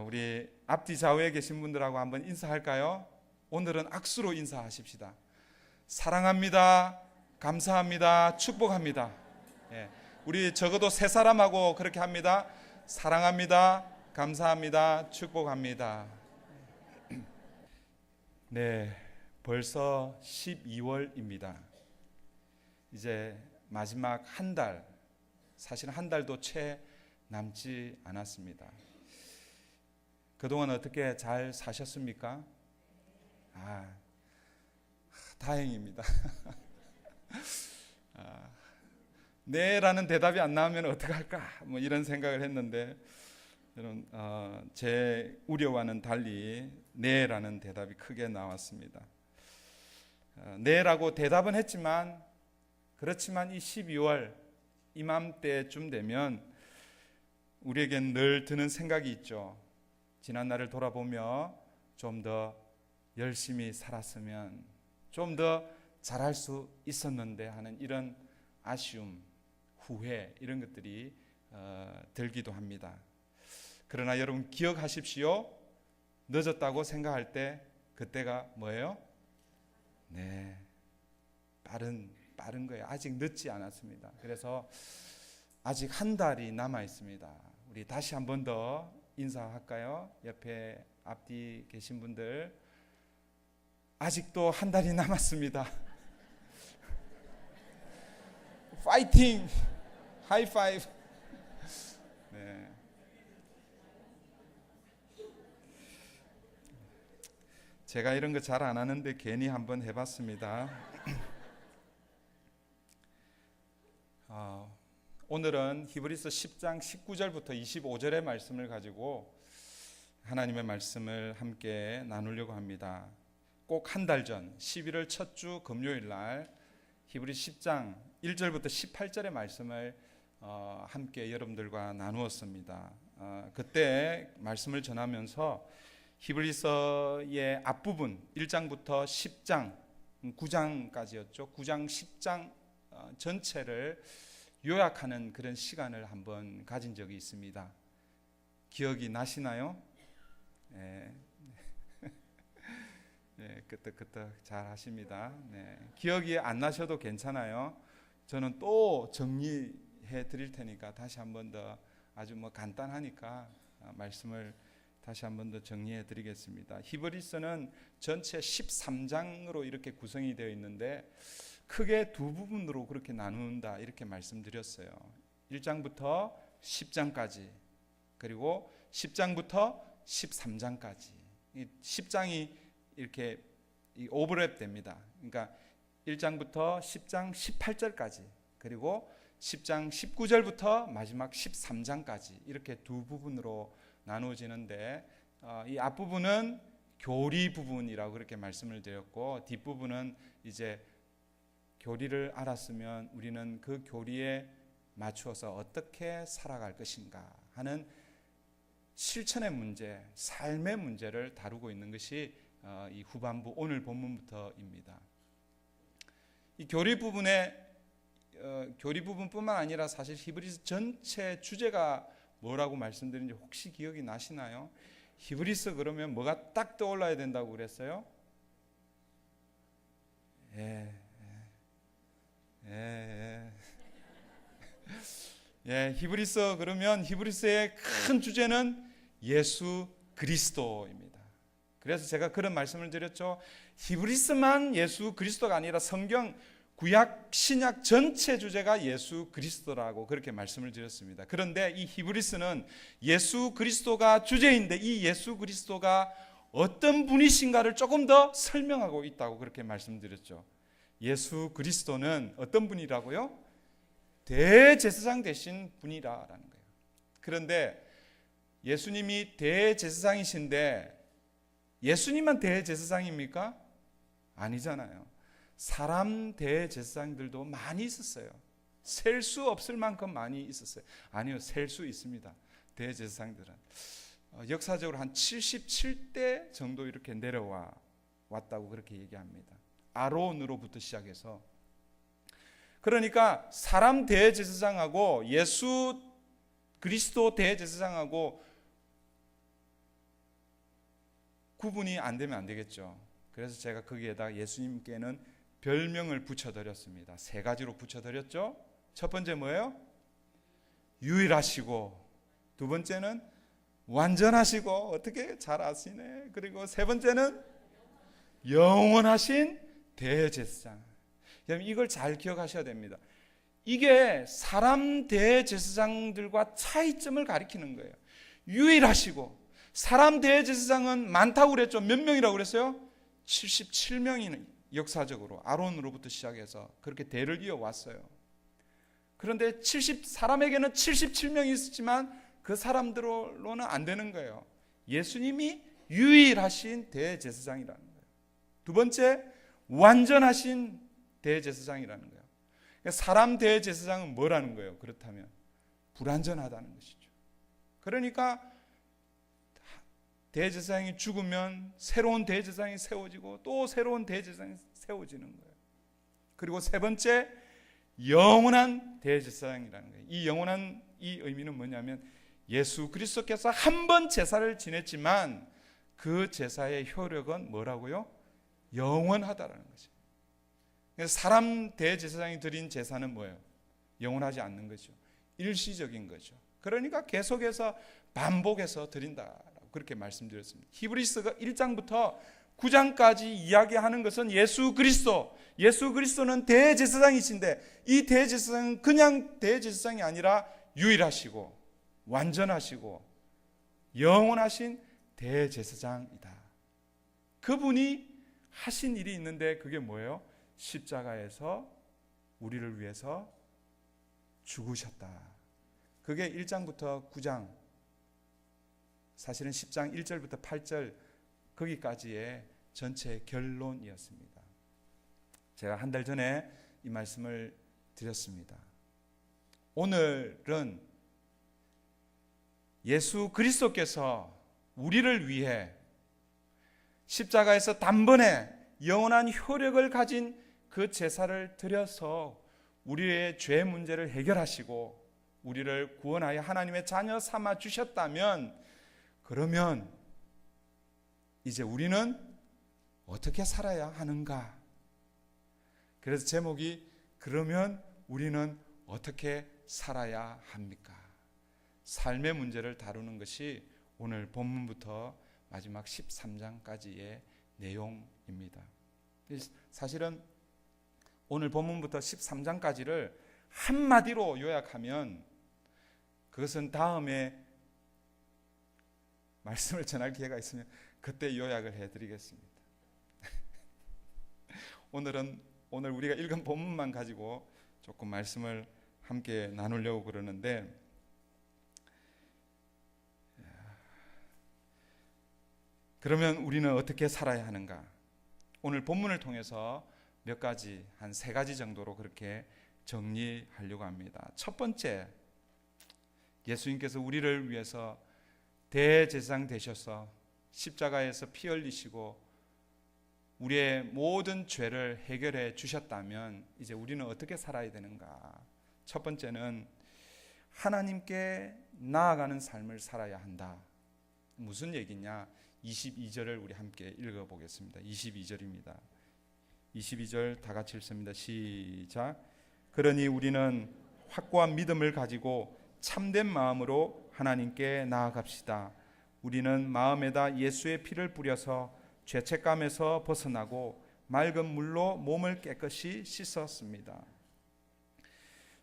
우리 앞뒤 좌우에 계신 분들하고 한번 인사할까요? 오늘은 악수로 인사하십시다. 사랑합니다. 감사합니다. 축복합니다. 예, 우리 적어도 세 사람하고 그렇게 합니다. 사랑합니다. 감사합니다. 축복합니다. 네, 벌써 12월입니다. 이제 마지막 한 달, 사실 한 달도 채 남지 않았습니다. 그동안 어떻게 잘 사셨습니까? 다행입니다. 네라는 대답이 안 나오면 어떡할까? 뭐 이런 생각을 했는데, 여러분, 제 우려와는 달리 네라는 대답이 크게 나왔습니다. 네라고 대답은 했지만, 그렇지만 이 12월 이맘때쯤 되면 우리에겐 늘 드는 생각이 있죠. 지난 날을 돌아보며 좀 더 열심히 살았으면, 좀 더 잘할 수 있었는데 하는 이런 아쉬움, 후회, 이런 것들이 들기도 합니다. 그러나 여러분 기억하십시오. 늦었다고 생각할 때 그때가 뭐예요? 네, 빠른 거예요. 아직 늦지 않았습니다. 그래서 아직 한 달이 남아 있습니다. 우리 다시 한 번 더 인사할까요? 옆에 앞뒤 계신 분들, 아직도 한 달이 남았습니다. 파이팅! 하이파이브! 네. 제가 이런 거 잘 안 하는데 괜히 한번 해봤습니다. 오늘은 히브리서 10장 19절부터 25절의 말씀을 가지고 하나님의 말씀을 함께 나누려고 합니다. 꼭 한 달 전 11월 첫 주 금요일 날 히브리 10장 1절부터 18절의 말씀을 함께 여러분들과 나누었습니다. 그때 말씀을 전하면서 히브리서의 앞부분 1장부터 10장 9장까지였죠. 9장 10장 전체를 요약하는 그런 시간을 한번 가진 적이 있습니다. 기억이 나시나요? 네. 네, 끄떡끄떡 잘 하십니다. 네. 기억이 안 나셔도 괜찮아요. 저는 또 정리해 드릴 테니까 다시 한 번 더, 아주 간단하니까 말씀을 다시 한 번 더 정리해 드리겠습니다. 히브리서는 전체 13장으로 이렇게 구성이 되어 있는데 크게 두 부분으로 그렇게 나눈다 이렇게 말씀드렸어요. 1장부터 10장까지, 그리고 10장부터 13장까지. 10장이 이렇게 오버랩 됩니다. 그러니까 1장부터 10장 18절까지, 그리고 10장 19절부터 마지막 13장까지 이렇게 두 부분으로 나누어지는데, 이 앞부분은 교리 부분이라고 그렇게 말씀을 드렸고, 뒷부분은 이제 교리를 알았으면 우리는 그 교리에 맞추어서 어떻게 살아갈 것인가 하는 실천의 문제, 삶의 문제를 다루고 있는 것이 이 후반부 오늘 본문부터입니다. 이 교리 부분뿐만 아니라 사실 히브리서 전체 주제가 뭐라고 말씀드린지 혹시 기억이 나시나요? 히브리서 그러면 뭐가 딱 떠올라야 된다고 그랬어요? 히브리서 그러면 히브리서의 큰 주제는 예수 그리스도입니다. 그래서 제가 그런 말씀을 드렸죠. 히브리서만 예수 그리스도가 아니라 성경 구약 신약 전체 주제가 예수 그리스도라고 그렇게 말씀을 드렸습니다. 그런데 이 히브리서는 예수 그리스도가 주제인데 이 예수 그리스도가 어떤 분이신가를 조금 더 설명하고 있다고 그렇게 말씀드렸죠. 예수 그리스도는 어떤 분이라고요? 대제사장 되신 분이라는 거예요. 그런데 예수님이 대제사장이신데 예수님만 대제사장입니까? 아니잖아요. 사람 대제사장들도 많이 있었어요. 셀 수 없을 만큼 많이 있었어요. 아니요, 셀 수 있습니다. 대제사장들은 역사적으로 한 77대 정도 이렇게 내려왔다고 그렇게 얘기합니다. 아론으로부터 시작해서. 그러니까 사람 대제사장하고 예수 그리스도 대제사장하고 구분이 안 되면 안 되겠죠. 그래서 제가 거기에다 예수님께는 별명을 붙여드렸습니다. 세 가지로 붙여드렸죠. 첫 번째 뭐예요? 유일하시고, 두 번째는 완전하시고, 어떻게 잘 아시네. 그리고 세 번째는 영원하신 대제사장. 이걸 잘 기억하셔야 됩니다. 이게 사람 대제사장들과 차이점을 가리키는 거예요. 유일하시고, 사람 대제사장은 많다고 그랬죠. 몇 명이라고 그랬어요? 77명이 역사적으로 아론으로부터 시작해서 그렇게 대를 이어왔어요. 그런데 사람에게는 77명이 있었지만 그 사람들로는 안 되는 거예요. 예수님이 유일하신 대제사장이라는 거예요. 두 번째, 완전하신 대제사장이라는 거예요. 사람 대제사장은 뭐라는 거예요? 그렇다면 불완전하다는 것이죠. 그러니까 대제사장이 죽으면 새로운 대제사장이 세워지고 또 새로운 대제사장이 세워지는 거예요. 그리고 세 번째, 영원한 대제사장이라는 거예요. 이 영원한 이 의미는 뭐냐면 예수 그리스도께서 한 번 제사를 지냈지만 그 제사의 효력은 뭐라고요? 영원하다라는 거죠. 그래서 사람 대제사장이 드린 제사는 뭐예요? 영원하지 않는 거죠. 일시적인 거죠. 그러니까 계속해서 반복해서 드린다라고 그렇게 말씀드렸습니다. 히브리서가 1장부터 9장까지 이야기하는 것은 예수 그리스도는 대제사장이신데 이 대제사장은 그냥 대제사장이 아니라 유일하시고 완전하시고 영원하신 대제사장이다. 그분이 하신 일이 있는데 그게 뭐예요? 십자가에서 우리를 위해서 죽으셨다. 그게 1장부터 9장, 사실은 10장 1절부터 8절 거기까지의 전체 결론이었습니다. 제가 한 달 전에 이 말씀을 드렸습니다. 오늘은 예수 그리스도께서 우리를 위해 십자가에서 단번에 영원한 효력을 가진 그 제사를 드려서 우리의 죄 문제를 해결하시고 우리를 구원하여 하나님의 자녀 삼아 주셨다면, 그러면 이제 우리는 어떻게 살아야 하는가? 그래서 제목이 그러면 우리는 어떻게 살아야 합니까? 삶의 문제를 다루는 것이 오늘 본문부터 마지막 13장까지의 내용입니다. 사실은 오늘 본문부터 13장까지를 한마디로 요약하면 그것은 다음에 말씀을 전할 기회가 있으면 그때 요약을 해드리겠습니다. 오늘 우리가 읽은 본문만 가지고 조금 말씀을 함께 나누려고 그러는데, 그러면 우리는 어떻게 살아야 하는가? 오늘 본문을 통해서 몇 가지, 한 3가지 정도로 그렇게 정리하려고 합니다. 첫 번째, 예수님께서 우리를 위해서 대제사장 되셔서 십자가에서 피 흘리시고 우리의 모든 죄를 해결해 주셨다면 이제 우리는 어떻게 살아야 되는가? 첫 번째는 하나님께 나아가는 삶을 살아야 한다. 무슨 얘기냐? 22절을 우리 함께 읽어보겠습니다. 22절입니다. 22절 다 같이 읽습니다. 시작. 그러니 우리는 확고한 믿음을 가지고 참된 마음으로 하나님께 나아갑시다. 우리는 마음에다 예수의 피를 뿌려서 죄책감에서 벗어나고 맑은 물로 몸을 깨끗이 씻었습니다.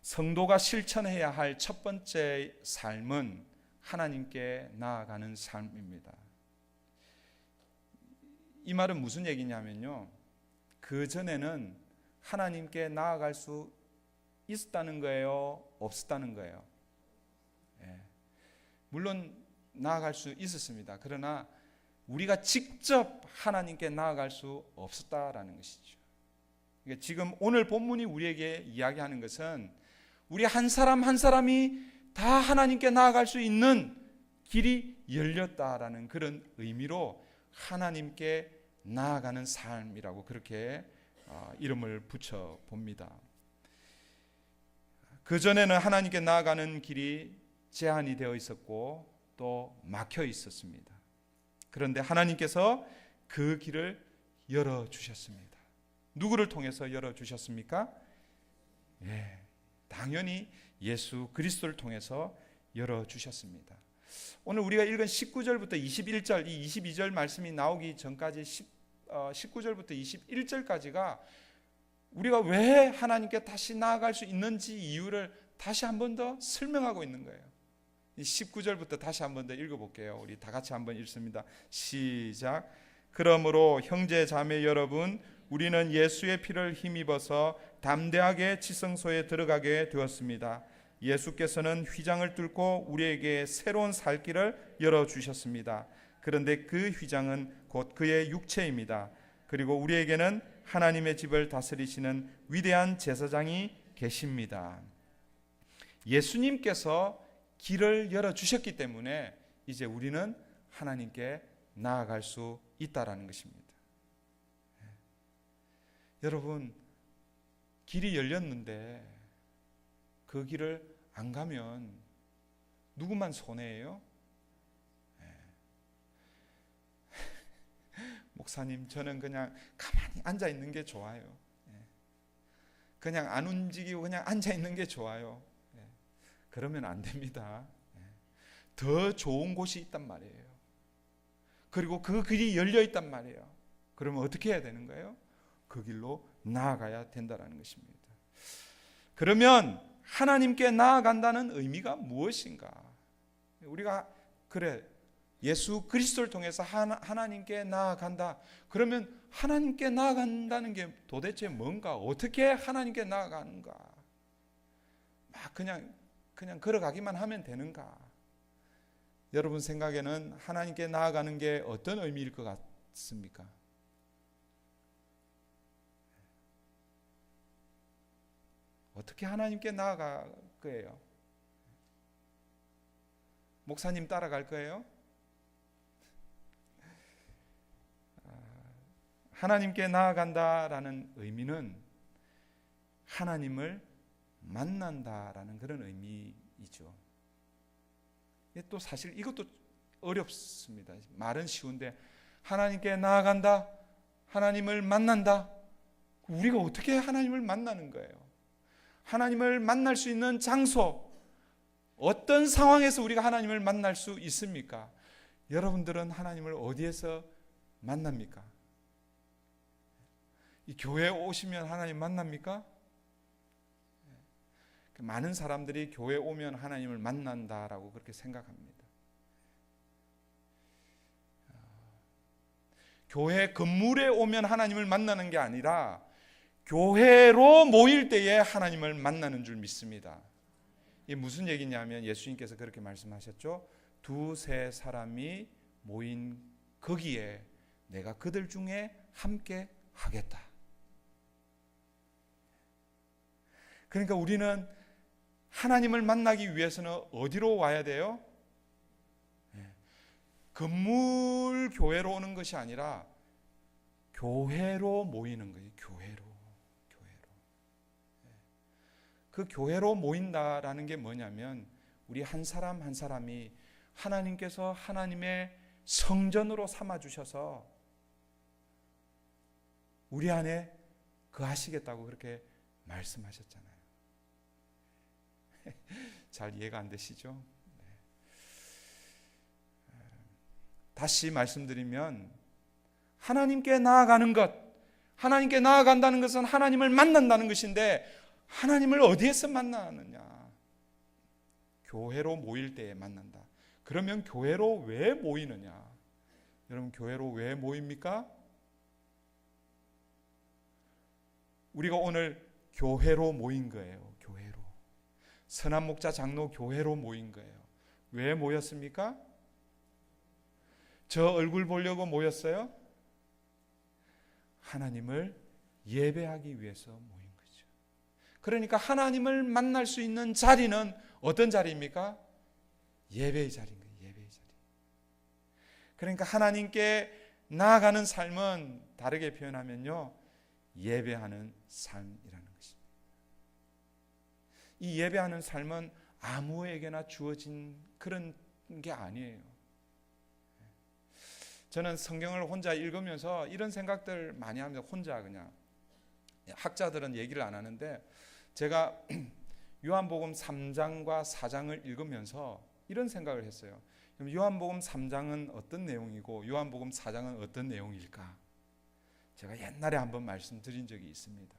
성도가 실천해야 할 첫 번째 삶은 하나님께 나아가는 삶입니다. 이 말은 무슨 얘기냐면요, 그 전에는 하나님께 나아갈 수 있었다는 거예요, 없었다는 거예요? 물론 나아갈 수 있었습니다. 그러나 우리가 직접 하나님께 나아갈 수 없었다라는 것이죠. 그러니까 지금 오늘 본문이 우리에게 이야기하는 것은 우리 한 사람 한 사람이 다 하나님께 나아갈 수 있는 길이 열렸다라는 그런 의미로 하나님께 나아가는 삶이라고 그렇게 이름을 붙여 봅니다. 그전에는 하나님께 나아가는 길이 제한이 되어 있었고 또 막혀 있었습니다. 그런데 하나님께서 그 길을 열어주셨습니다. 누구를 통해서 열어주셨습니까? 당연히 예수 그리스도를 통해서 열어주셨습니다. 오늘 우리가 읽은 19절부터 21절, 이 22절 말씀이 나오기 전까지 19절부터 21절까지가 우리가 왜 하나님께 다시 나아갈 수 있는지 이유를 다시 한 번 더 설명하고 있는 거예요. 이 19절부터 다시 한 번 더 읽어볼게요. 우리 다 같이 한번 읽습니다. 시작. 그러므로 형제 자매 여러분, 우리는 예수의 피를 힘입어서 담대하게 지성소에 들어가게 되었습니다. 예수께서는 휘장을 뚫고 우리에게 새로운 살 길을 열어주셨습니다. 그런데 그 휘장은 곧 그의 육체입니다. 그리고 우리에게는 하나님의 집을 다스리시는 위대한 제사장이 계십니다. 예수님께서 길을 열어주셨기 때문에 이제 우리는 하나님께 나아갈 수 있다라는 것입니다. 여러분, 길이 열렸는데 그 길을 안 가면 누구만 손해예요? 목사님, 저는 그냥 가만히 앉아 있는 게 좋아요. 그냥 안 움직이고 그냥 앉아 있는 게 좋아요. 그러면 안 됩니다. 더 좋은 곳이 있단 말이에요. 그리고 그 길이 열려 있단 말이에요. 그러면 어떻게 해야 되는 거예요? 그 길로 나아가야 된다는 것입니다. 그러면 하나님께 나아간다는 의미가 무엇인가? 우리가 예수 그리스도를 통해서 하나님께 나아간다. 그러면 하나님께 나아간다는 게 도대체 뭔가? 어떻게 하나님께 나아가는가? 막 그냥 걸어가기만 하면 되는가? 여러분 생각에는 하나님께 나아가는 게 어떤 의미일 것 같습니까? 어떻게 하나님께 나아갈 거예요? 목사님 따라갈 거예요? 하나님께 나아간다라는 의미는 하나님을 만난다라는 그런 의미이죠. 또 사실 이것도 어렵습니다. 말은 쉬운데 하나님께 나아간다, 하나님을 만난다. 우리가 어떻게 하나님을 만나는 거예요? 하나님을 만날 수 있는 장소, 어떤 상황에서 우리가 하나님을 만날 수 있습니까? 여러분들은 하나님을 어디에서 만납니까? 이 교회에 오시면 하나님 만납니까? 많은 사람들이 교회에 오면 하나님을 만난다라고 그렇게 생각합니다. 교회 건물에 오면 하나님을 만나는 게 아니라 교회로 모일 때에 하나님을 만나는 줄 믿습니다. 이게 무슨 얘기냐면 예수님께서 그렇게 말씀하셨죠. 두세 사람이 모인 거기에 내가 그들 중에 함께 하겠다. 그러니까 우리는 하나님을 만나기 위해서는 어디로 와야 돼요? 건물 교회로 오는 것이 아니라 교회로 모이는 거예요. 교회로. 그 교회로 모인다라는 게 뭐냐면 우리 한 사람 한 사람이 하나님께서 하나님의 성전으로 삼아주셔서 우리 안에 거하시겠다고 그렇게 말씀하셨잖아요. 잘 이해가 안 되시죠? 다시 말씀드리면 하나님께 나아가는 것, 하나님께 나아간다는 것은 하나님을 만난다는 것인데 하나님을 어디에서 만나느냐? 교회로 모일 때에 만난다. 그러면 교회로 왜 모이느냐? 여러분 교회로 왜 모입니까? 우리가 오늘 교회로 모인 거예요. 교회로. 선한목자 장로 교회로 모인 거예요. 왜 모였습니까? 저 얼굴 보려고 모였어요? 하나님을 예배하기 위해서 모인 거죠. 그러니까 하나님을 만날 수 있는 자리는 어떤 자리입니까? 예배의 자리인 거예요. 예배의 자리. 그러니까 하나님께 나아가는 삶은 다르게 표현하면요, 예배하는 삶이라는 것입니다. 이 예배하는 삶은 아무에게나 주어진 그런 게 아니에요. 저는 성경을 혼자 읽으면서 이런 생각들 많이 합니다. 혼자 그냥. 학자들은 얘기를 안 하는데 제가 요한복음 3장과 4장을 읽으면서 이런 생각을 했어요. 그럼 요한복음 3장은 어떤 내용이고 요한복음 4장은 어떤 내용일까? 제가 옛날에 한번 말씀드린 적이 있습니다.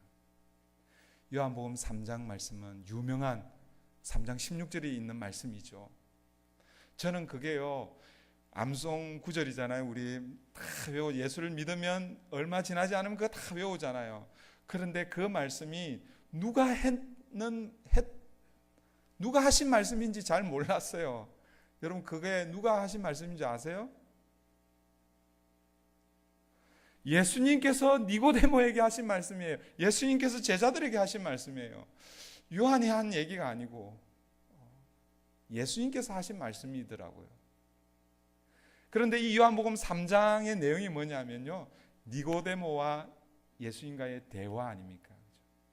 요한복음 3장 말씀은 유명한 3장 16절에 있는 말씀이죠. 저는 그게요, 암송 구절이잖아요. 우리 다 외워, 예수를 믿으면 얼마 지나지 않으면 그거 다 외우잖아요. 그런데 그 말씀이 누가 하신 말씀인지 잘 몰랐어요. 여러분, 그게 누가 하신 말씀인지 아세요? 예수님께서 니고데모에게 하신 말씀이에요. 예수님께서 제자들에게 하신 말씀이에요. 요한이 한 얘기가 아니고 예수님께서 하신 말씀이더라고요. 그런데 이 요한복음 3장의 내용이 뭐냐면요, 니고데모와 예수님과의 대화 아닙니까?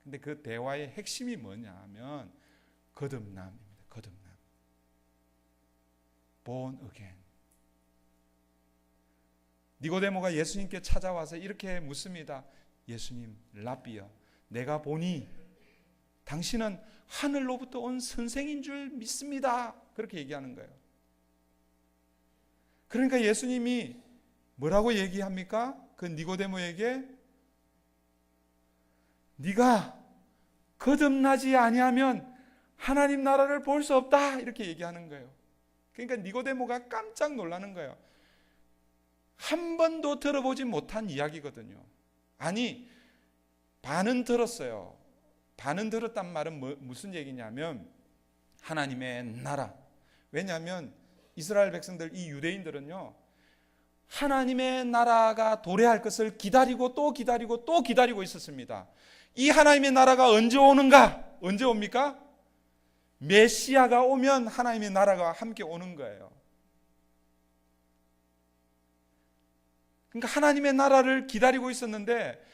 근데 그 대화의 핵심이 뭐냐 하면 거듭남입니다. 거듭남. Born again. 니고데모가 예수님께 찾아와서 이렇게 묻습니다. 예수님, 랍비여, 내가 보니 당신은 하늘로부터 온 선생인 줄 믿습니다. 그렇게 얘기하는 거예요. 그러니까 예수님이 뭐라고 얘기합니까? 그 니고데모에게 네가 거듭나지 아니하면 하나님 나라를 볼 수 없다, 이렇게 얘기하는 거예요. 그러니까 니고데모가 깜짝 놀라는 거예요. 한 번도 들어보지 못한 이야기거든요. 아니, 반은 들었어요. 반은 들었단 말은 무슨 얘기냐면 하나님의 나라. 왜냐하면 이스라엘 백성들, 이 유대인들은요, 하나님의 나라가 도래할 것을 기다리고 또 기다리고 또 기다리고 있었습니다. 이 하나님의 나라가 언제 오는가? 언제 옵니까? 메시아가 오면 하나님의 나라가 함께 오는 거예요. 그러니까 하나님의 나라를 기다리고 있었는데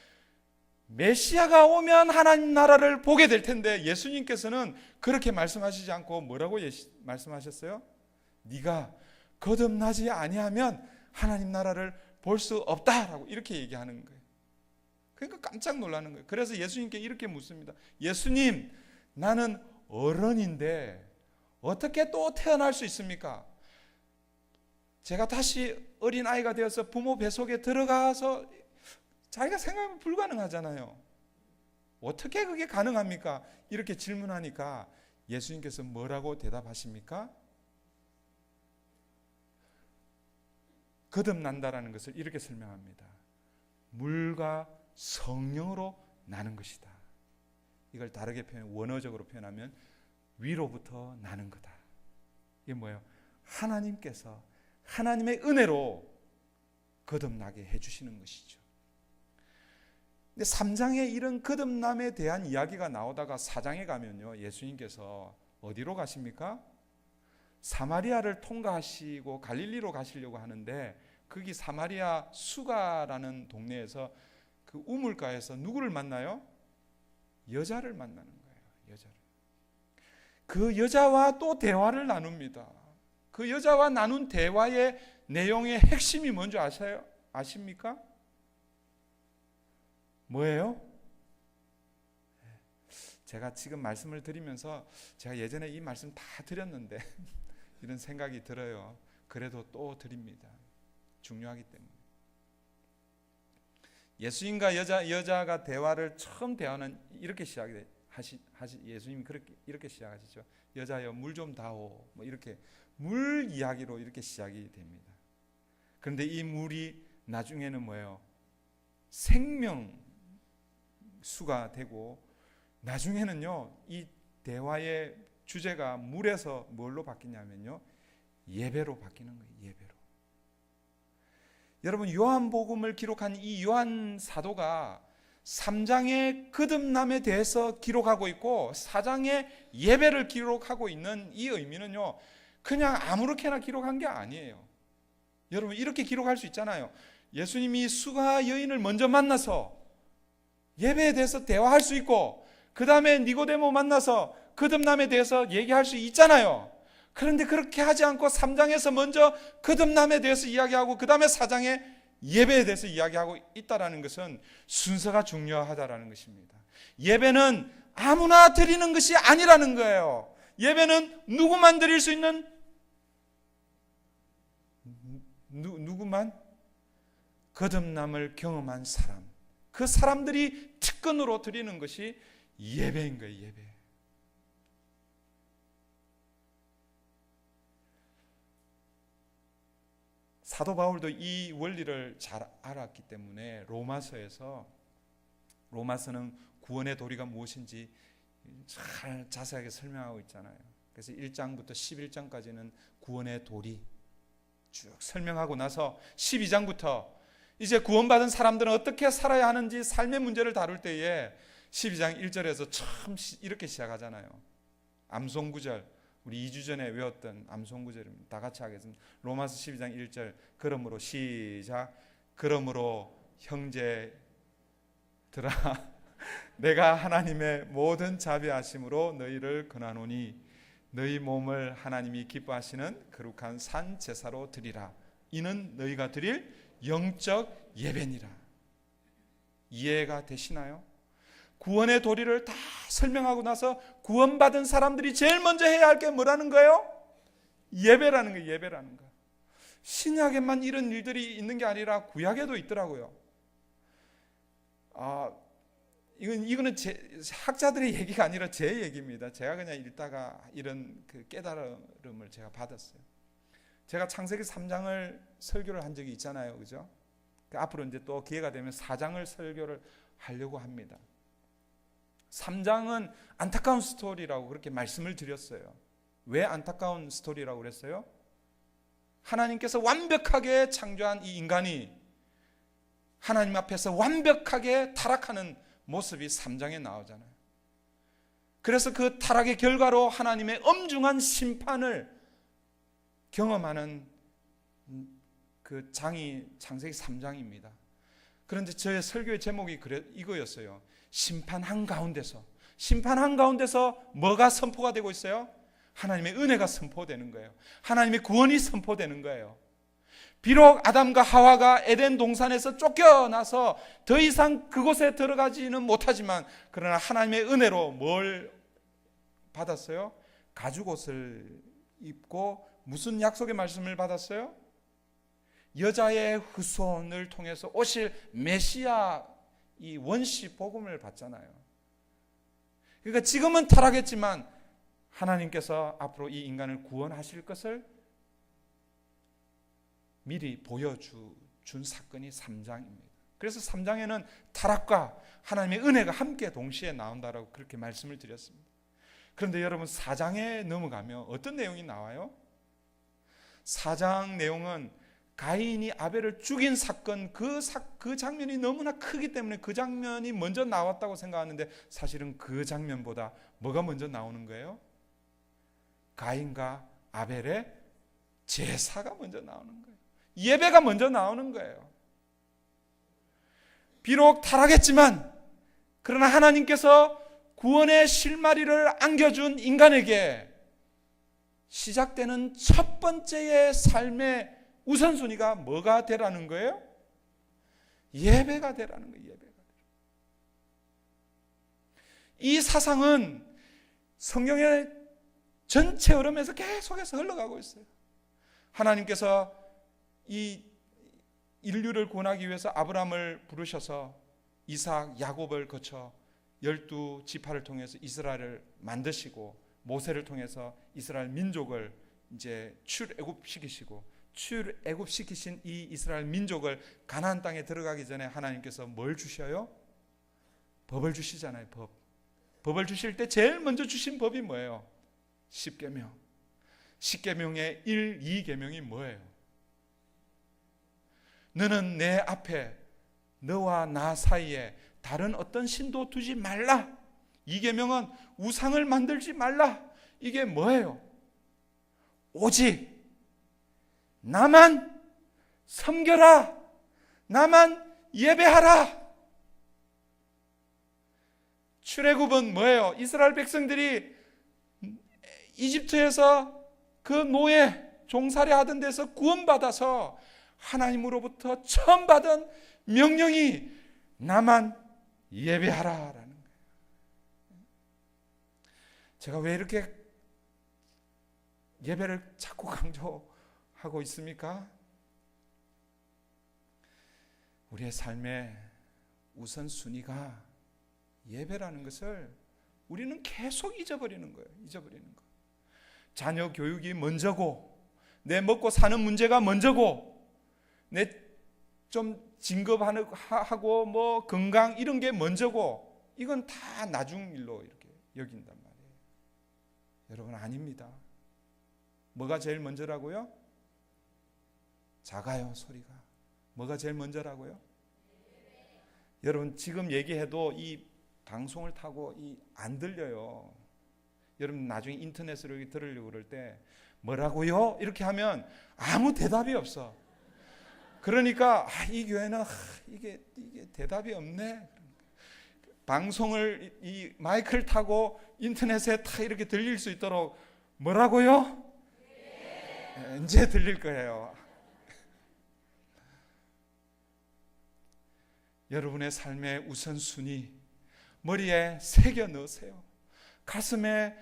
메시아가 오면 하나님 나라를 보게 될 텐데 예수님께서는 그렇게 말씀하시지 않고 뭐라고 말씀하셨어요? 네가 거듭나지 아니하면 하나님 나라를 볼 수 없다라고 이렇게 얘기하는 거예요. 그러니까 깜짝 놀라는 거예요. 그래서 예수님께 이렇게 묻습니다. 예수님, 나는 어른인데 어떻게 또 태어날 수 있습니까? 제가 다시 어린아이가 되어서 부모 뱃속에 들어가서, 자기가 생각하면 불가능하잖아요. 어떻게 그게 가능합니까? 이렇게 질문하니까 예수님께서 뭐라고 대답하십니까? 거듭난다라는 것을 이렇게 설명합니다. 물과 성령으로 나는 것이다. 이걸 다르게 원어적으로 표현하면 위로부터 나는 거다. 이게 뭐예요? 하나님께서 하나님의 은혜로 거듭나게 해주시는 것이죠. 근데 3장에 이런 거듭남에 대한 이야기가 나오다가 4장에 가면요, 예수님께서 어디로 가십니까? 사마리아를 통과하시고 갈릴리로 가시려고 하는데, 거기 사마리아 수가라는 동네에서 그 우물가에서 누구를 만나요? 여자를 만나는 거예요. 여자를. 그 여자와 또 대화를 나눕니다. 그 여자와 나눈 대화의 내용의 핵심이 뭔지 아십니까? 뭐예요? 제가 지금 말씀을 드리면서 제가 예전에 이 말씀 다 드렸는데 이런 생각이 들어요. 그래도 또 드립니다. 중요하기 때문에. 예수님과 여자가 대화를 처음 대화는 이렇게 예수님이 이렇게 시작하시죠. 여자여, 물 좀 다오. 뭐 이렇게 물 이야기로 이렇게 시작이 됩니다. 그런데 이 물이 나중에는 뭐예요? 생명수가 되고, 나중에는요, 이 대화의 주제가 물에서 뭘로 바뀌냐면요, 예배로 바뀌는 거예요. 예배로. 여러분, 요한복음을 기록한 이 요한 사도가 3장의 거듭남에 대해서 기록하고 있고 4장의 예배를 기록하고 있는 이 의미는요, 그냥 아무렇게나 기록한 게 아니에요. 여러분, 이렇게 기록할 수 있잖아요. 예수님이 수가 여인을 먼저 만나서 예배에 대해서 대화할 수 있고, 그 다음에 니고데모 만나서 거듭남에 대해서 얘기할 수 있잖아요. 그런데 그렇게 하지 않고 3장에서 먼저 거듭남에 대해서 이야기하고 그 다음에 4장에 예배에 대해서 이야기하고 있다는 것은 순서가 중요하다는 것입니다. 예배는 아무나 드리는 것이 아니라는 거예요. 예배는 누구만 드릴 수 있는, 누구만? 거듭남을 경험한 사람, 그 사람들이 특권으로 드리는 것이 예배인 거예요. 예배. 사도 바울도 이 원리를 잘 알았기 때문에 로마서는 구원의 도리가 무엇인지 잘 자세하게 설명하고 있잖아요. 그래서 1장부터 11장까지는 구원의 도리 쭉 설명하고 나서 12장부터 이제 구원받은 사람들은 어떻게 살아야 하는지 삶의 문제를 다룰 때에 12장 1절에서 처음 이렇게 시작하잖아요. 암송구절, 우리 2주 전에 외웠던 암송구절입니다. 다 같이 하겠습니다. 로마서 12장 1절. 그러므로 시작. 그러므로 형제들아 내가 하나님의 모든 자비하심으로 너희를 권하노니 너희 몸을 하나님이 기뻐하시는 거룩한 산 제사로 드리라. 이는 너희가 드릴 영적 예배니라. 이해가 되시나요? 구원의 도리를 다 설명하고 나서 구원받은 사람들이 제일 먼저 해야 할 게 뭐라는 거예요? 예배라는 거예요. 예배라는 거. 신약에만 이런 일들이 있는 게 아니라 구약에도 있더라고요. 이거는 학자들의 얘기가 아니라 제 얘기입니다. 제가 그냥 읽다가 이런 그 깨달음을 제가 받았어요. 제가 창세기 3장을 설교를 한 적이 있잖아요. 그죠? 앞으로 이제 또 기회가 되면 4장을 설교를 하려고 합니다. 3장은 안타까운 스토리라고 그렇게 말씀을 드렸어요. 왜 안타까운 스토리라고 그랬어요? 하나님께서 완벽하게 창조한 이 인간이 하나님 앞에서 완벽하게 타락하는 모습이 3장에 나오잖아요. 그래서 그 타락의 결과로 하나님의 엄중한 심판을 경험하는 그 장이 창세기 3장입니다. 그런데 저의 설교의 제목이 이거였어요. 심판 한가운데서 뭐가 선포가 되고 있어요? 하나님의 은혜가 선포되는 거예요. 하나님의 구원이 선포되는 거예요. 비록 아담과 하와가 에덴 동산에서 쫓겨나서 더 이상 그곳에 들어가지는 못하지만 그러나 하나님의 은혜로 뭘 받았어요? 가죽옷을 입고 무슨 약속의 말씀을 받았어요? 여자의 후손을 통해서 오실 메시아 이 원시 복음을 받잖아요. 그러니까 지금은 타락했지만 하나님께서 앞으로 이 인간을 구원하실 것을 미리 보여준 사건이 3장입니다. 그래서 3장에는 타락과 하나님의 은혜가 함께 동시에 나온다라고 그렇게 말씀을 드렸습니다. 그런데 여러분 4장에 넘어가면 어떤 내용이 나와요? 4장 내용은 가인이 아벨을 죽인 사건, 그 장면이 너무나 크기 때문에 그 장면이 먼저 나왔다고 생각하는데 사실은 그 장면보다 뭐가 먼저 나오는 거예요? 가인과 아벨의 제사가 먼저 나오는 거예요. 예배가 먼저 나오는 거예요. 비록 타락했지만 그러나 하나님께서 구원의 실마리를 안겨준 인간에게 시작되는 첫 번째의 삶의 우선순위가 뭐가 되라는 거예요? 예배가 되라는 거예요. 예배가. 이 사상은 성경의 전체 흐름에서 계속해서 흘러가고 있어요. 하나님께서 이 인류를 구원하기 위해서 아브라함을 부르셔서 이삭, 야곱을 거쳐 12지파를 통해서 이스라엘을 만드시고 모세를 통해서 이스라엘 민족을 이제 출애굽시키시고 출애굽시키신 이 이스라엘 민족을 가나안 땅에 들어가기 전에 하나님께서 뭘 주셔요? 법을 주시잖아요. 법을 주실 때 제일 먼저 주신 법이 뭐예요? 10계명. 10계명의 1, 2계명이 뭐예요? 너는 내 앞에 너와 나 사이에 다른 어떤 신도 두지 말라. 2계명은 우상을 만들지 말라. 이게 뭐예요? 오직 나만 섬겨라. 나만 예배하라. 출애굽은 뭐예요? 이스라엘 백성들이 이집트에서 그 노예 종살이 하던 데서 구원받아서 하나님으로부터 처음 받은 명령이 나만 예배하라라는 거예요. 제가 왜 이렇게 예배를 자꾸 강조하고 있습니까? 우리의 삶의 우선순위가 예배라는 것을 우리는 계속 잊어버리는 거예요. 잊어버리는 거. 자녀 교육이 먼저고, 내 먹고 사는 문제가 먼저고, 내 좀 진급하고 뭐 건강 이런 게 먼저고, 이건 다 나중 일로 이렇게 여긴단 말이에요. 여러분, 아닙니다. 뭐가 제일 먼저라고요? 작아요, 소리가. 뭐가 제일 먼저라고요? 여러분, 지금 얘기해도 이 방송을 타고 안 들려요. 여러분, 나중에 인터넷으로 들으려고 그럴 때 뭐라고요? 이렇게 하면 아무 대답이 없어. 그러니까 이 교회는 이게 대답이 없네. 방송을 이 마이크를 타고 인터넷에 다 이렇게 들릴 수 있도록 뭐라고요? 네, 이제 들릴 거예요. 여러분의 삶의 우선순위 머리에 새겨 넣으세요. 가슴에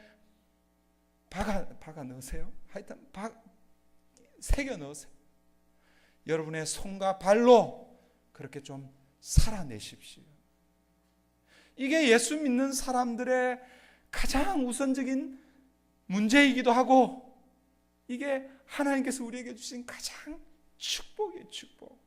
박아 넣으세요. 하여튼 새겨 넣으세요. 여러분의 손과 발로 그렇게 좀 살아내십시오. 이게 예수 믿는 사람들의 가장 우선적인 문제이기도 하고, 이게 하나님께서 우리에게 주신 가장 축복이에요. 축복.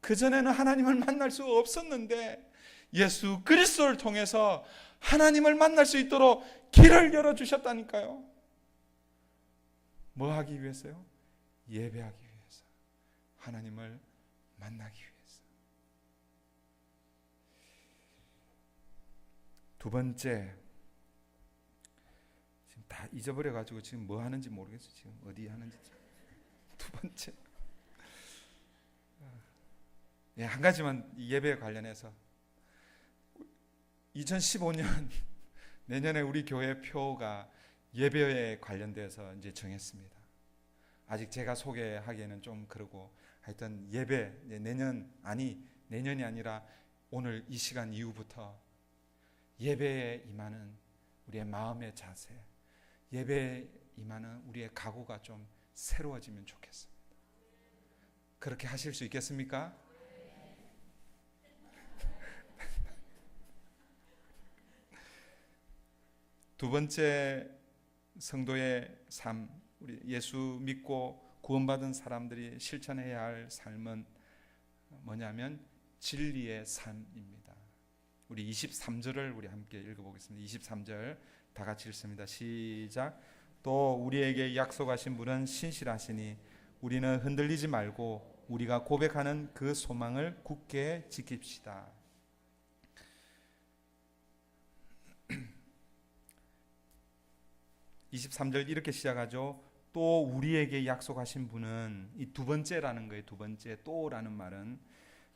그전에는 하나님을 만날 수 없었는데 예수 그리스도를 통해서 하나님을 만날 수 있도록 길을 열어주셨다니까요. 뭐 하기 위해서요? 예배하기 위해서. 하나님을 만나기 위해서. 두 번째, 지금 다 잊어버려가지고 지금 뭐 하는지 모르겠어요. 지금 어디 하는지. 두 번째, 한 가지만 예배에 관련해서 2015년 내년에 우리 교회 표가 예배에 관련돼서 이제 정했습니다. 아직 제가 소개하기에는 좀 그러고, 하여튼 예배 내년이 아니라 오늘 이 시간 이후부터 예배에 임하는 우리의 마음의 자세, 예배에 임하는 우리의 각오가 좀 새로워지면 좋겠습니다. 그렇게 하실 수 있겠습니까? 두 번째 성도의 삶, 우리 예수 믿고 구원받은 사람들이 실천해야 할 삶은 뭐냐면 진리의 삶입니다. 우리 23절을 우리 함께 읽어보겠습니다. 23절 다 같이 읽습니다. 시작. 또 우리에게 약속하신 분은 신실하시니 우리는 흔들리지 말고 우리가 고백하는 그 소망을 굳게 지킵시다. 23절 이렇게 시작하죠. 또 우리에게 약속하신 분은, 이 두 번째라는 거예요. 두 번째, 또라는 말은,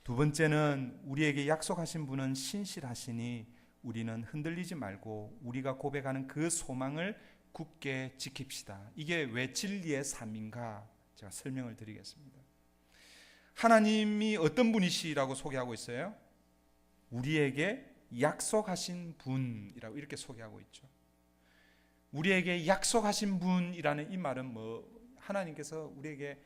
두 번째는 우리에게 약속하신 분은 신실하시니 우리는 흔들리지 말고 우리가 고백하는 그 소망을 굳게 지킵시다. 이게 왜 진리의 삶인가 제가 설명을 드리겠습니다. 하나님이 어떤 분이시라고 소개하고 있어요? 우리에게 약속하신 분이라고 이렇게 소개하고 있죠. 우리에게 약속하신 분이라는 이 말은 하나님께서 우리에게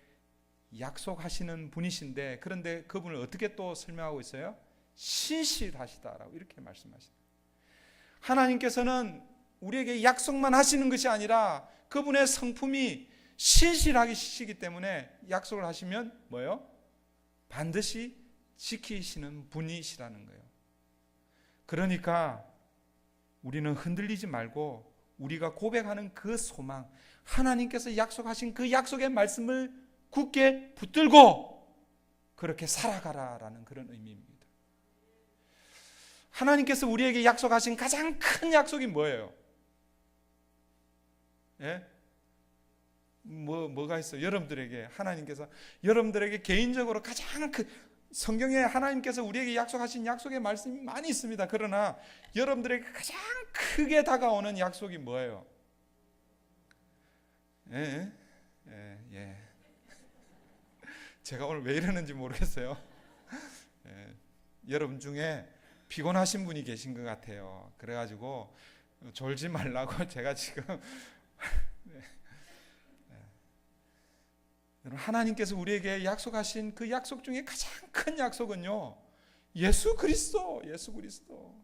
약속하시는 분이신데, 그런데 그분을 어떻게 또 설명하고 있어요? 신실하시다라고 이렇게 말씀하십니다. 하나님께서는 우리에게 약속만 하시는 것이 아니라 그분의 성품이 신실하시기 때문에 약속을 하시면 뭐예요? 반드시 지키시는 분이시라는 거예요. 그러니까 우리는 흔들리지 말고 우리가 고백하는 그 소망, 하나님께서 약속하신 그 약속의 말씀을 굳게 붙들고 그렇게 살아가라라는 그런 의미입니다. 하나님께서 우리에게 약속하신 가장 큰 약속이 뭐예요? 예? 뭐가 있어요? 여러분들에게 하나님께서 여러분들에게 개인적으로 가장 큰, 성경에 하나님께서 우리에게 약속하신 약속의 말씀이 많이 있습니다. 그러나 여러분들에게 가장 크게 다가오는 약속이 뭐예요? 예, 예, 예. 제가 오늘 왜 이러는지 모르겠어요. 예, 여러분 중에 피곤하신 분이 계신 것 같아요. 그래가지고 졸지 말라고 제가 지금 하나님께서 우리에게 약속하신 그 약속 중에 가장 큰 약속은요, 예수 그리스도, 예수 그리스도.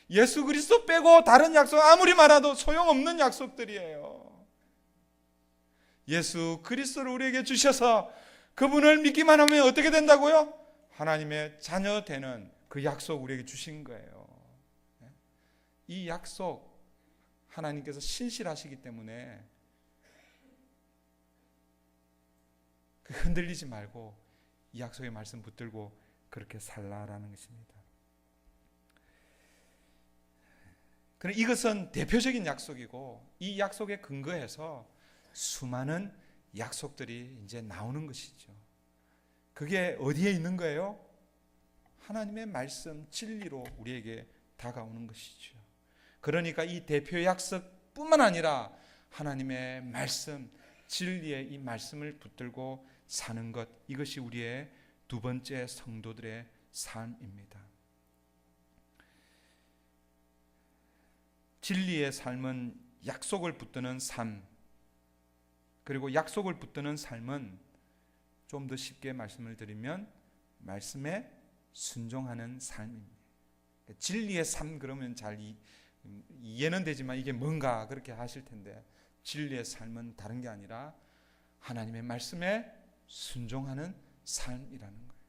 예수 그리스도 빼고 다른 약속 아무리 많아도 소용없는 약속들이에요. 예수 그리스도를 우리에게 주셔서 그분을 믿기만 하면 어떻게 된다고요? 하나님의 자녀 되는 그 약속 우리에게 주신 거예요. 이 약속 하나님께서 신실하시기 때문에 흔들리지 말고 이 약속의 말씀 붙들고 그렇게 살라라는 것입니다. 그럼 이것은 대표적인 약속이고 이 약속에 근거해서 수많은 약속들이 이제 나오는 것이죠. 그게 어디에 있는 거예요? 하나님의 말씀, 진리로 우리에게 다가오는 것이죠. 그러니까 이 대표 약속뿐만 아니라 하나님의 말씀, 진리의 이 말씀을 붙들고 사는 것, 이것이 우리의 두 번째 성도들의 삶입니다. 진리의 삶은 약속을 붙드는 삶, 그리고 약속을 붙드는 삶은 좀 더 쉽게 말씀을 드리면 말씀에 순종하는 삶입니다. 진리의 삶 그러면 잘 이해는 되지만 이게 뭔가 그렇게 하실 텐데, 진리의 삶은 다른 게 아니라 하나님의 말씀에 순종하는 삶이라는 거예요.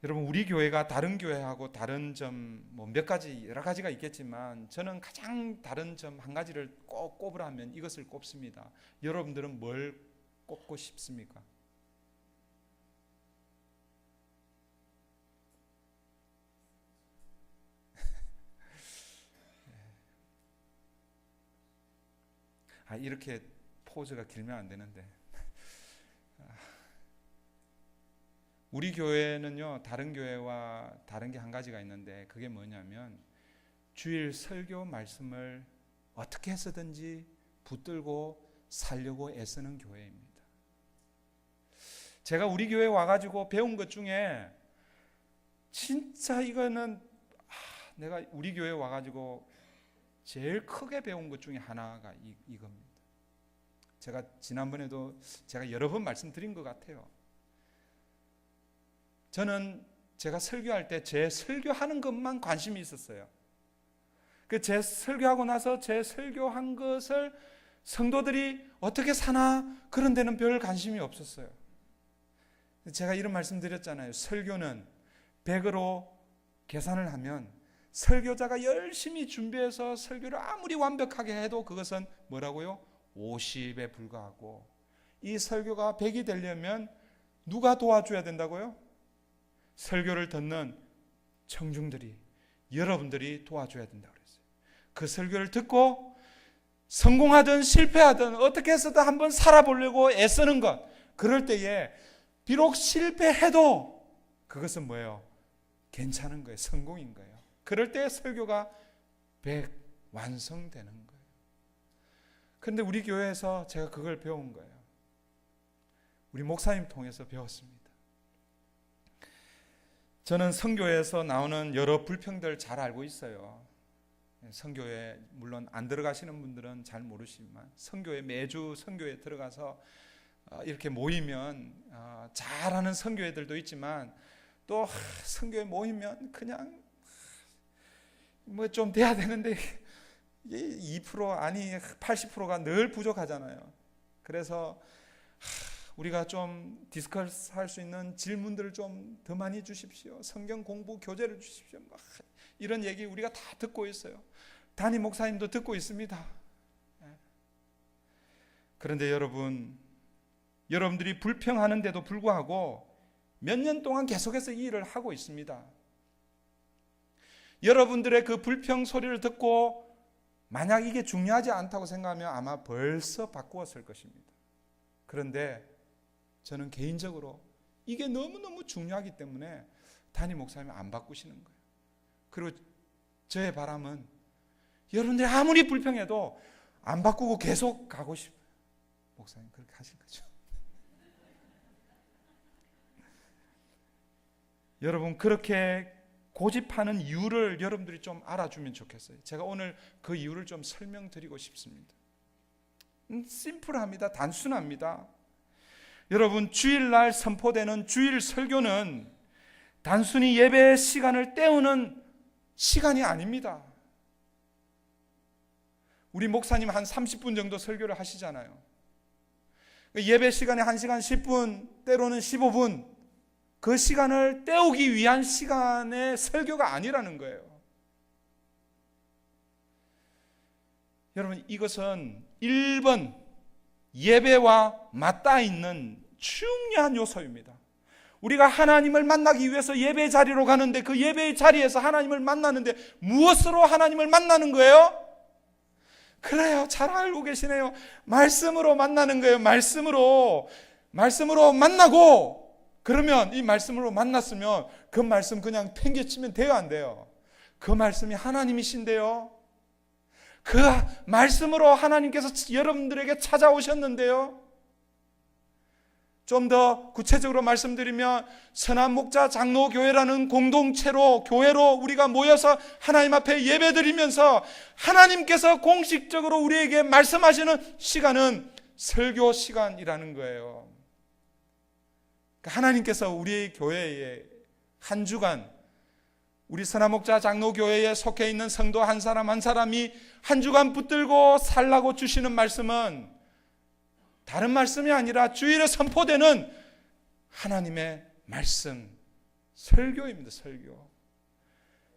여러분, 우리 교회가 다른 교회하고 다른 점 몇 가지 여러 가지가 있겠지만 저는 가장 다른 점 한 가지를 꼭 꼽으라면 이것을 꼽습니다. 여러분들은 뭘 꼽고 싶습니까? 이렇게 포즈가 길면 안 되는데. 우리 교회는요, 다른 교회와 다른 게 한 가지가 있는데 그게 뭐냐면 주일 설교 말씀을 어떻게 해서든지 붙들고 살려고 애쓰는 교회입니다. 제가 우리 교회에 와가지고 배운 것 중에 진짜 이거는 내가 우리 교회에 와가지고 제일 크게 배운 것 중에 하나가 이겁니다. 제가 지난번에도 제가 여러 번 말씀드린 것 같아요. 저는 제가 설교할 때 제 설교하는 것만 관심이 있었어요. 제 설교하고 나서 제 설교한 것을 성도들이 어떻게 사나 그런 데는 별 관심이 없었어요. 제가 이런 말씀 드렸잖아요. 설교는 100으로 계산을 하면 설교자가 열심히 준비해서 설교를 아무리 완벽하게 해도 그것은 뭐라고요? 50에 불과하고, 이 설교가 100이 되려면 누가 도와줘야 된다고요? 설교를 듣는 청중들이, 여러분들이 도와줘야 된다고 그랬어요. 그 설교를 듣고 성공하든 실패하든 어떻게 해서든 한번 살아보려고 애쓰는 것, 그럴 때에 비록 실패해도 그것은 뭐예요? 괜찮은 거예요. 성공인 거예요. 그럴 때 설교가 100 완성되는 거예요. 그런데 우리 교회에서 제가 그걸 배운 거예요. 우리 목사님 통해서 배웠습니다. 저는 선교에서 나오는 여러 불평들 잘 알고 있어요. 선교에 물론 안 들어가시는 분들은 잘 모르시지만 선교에 매주 선교에 들어가서 이렇게 모이면 잘하는 선교회들도 있지만 또 선교에 모이면 그냥 뭐 좀 돼야 되는데 2% 아니 80%가 늘 부족하잖아요. 그래서 우리가 좀 디스커스 할 수 있는 질문들을 좀 더 많이 주십시오. 성경 공부 교재를 주십시오. 이런 얘기 우리가 다 듣고 있어요. 담임 목사님도 듣고 있습니다. 그런데 여러분들이 불평하는데도 불구하고 몇 년 동안 계속해서 이 일을 하고 있습니다. 여러분들의 그 불평 소리를 듣고 만약 이게 중요하지 않다고 생각하면 아마 벌써 바꾸었을 것입니다. 그런데 저는 개인적으로 이게 너무너무 중요하기 때문에 담임 목사님이 안 바꾸시는 거예요. 그리고 저의 바람은 여러분들이 아무리 불평해도 안 바꾸고 계속 가고 싶어요. 목사님 그렇게 하실 거죠? 여러분 그렇게 고집하는 이유를 여러분들이 좀 알아주면 좋겠어요. 제가 오늘 그 이유를 좀 설명드리고 싶습니다. 심플합니다. 단순합니다. 여러분 주일날 선포되는 주일 설교는 단순히 예배 시간을 때우는 시간이 아닙니다. 우리 목사님 한 30분 정도 설교를 하시잖아요. 예배 시간에 1시간 10분, 때로는 15분, 그 시간을 때우기 위한 시간의 설교가 아니라는 거예요. 여러분 이것은 1번 예배와 맞닿아 있는 중요한 요소입니다. 우리가 하나님을 만나기 위해서 예배 자리로 가는데 그 예배의 자리에서 하나님을 만나는데 무엇으로 하나님을 만나는 거예요? 그래요. 잘 알고 계시네요. 말씀으로 만나는 거예요. 말씀으로 만나고, 그러면 이 말씀으로 만났으면 그 말씀 그냥 팽개치면 돼요, 안 돼요? 그 말씀이 하나님이신데요. 그 말씀으로 하나님께서 여러분들에게 찾아오셨는데요. 좀 더 구체적으로 말씀드리면 선한 목자 장로교회라는 공동체로, 교회로 우리가 모여서 하나님 앞에 예배드리면서 하나님께서 공식적으로 우리에게 말씀하시는 시간은 설교 시간이라는 거예요. 하나님께서 우리 교회에 한 주간, 우리 선한 목자 장로교회에 속해 있는 성도 한 사람 한 사람이 한 주간 붙들고 살라고 주시는 말씀은 다른 말씀이 아니라 주일에 선포되는 하나님의 말씀, 설교입니다. 설교.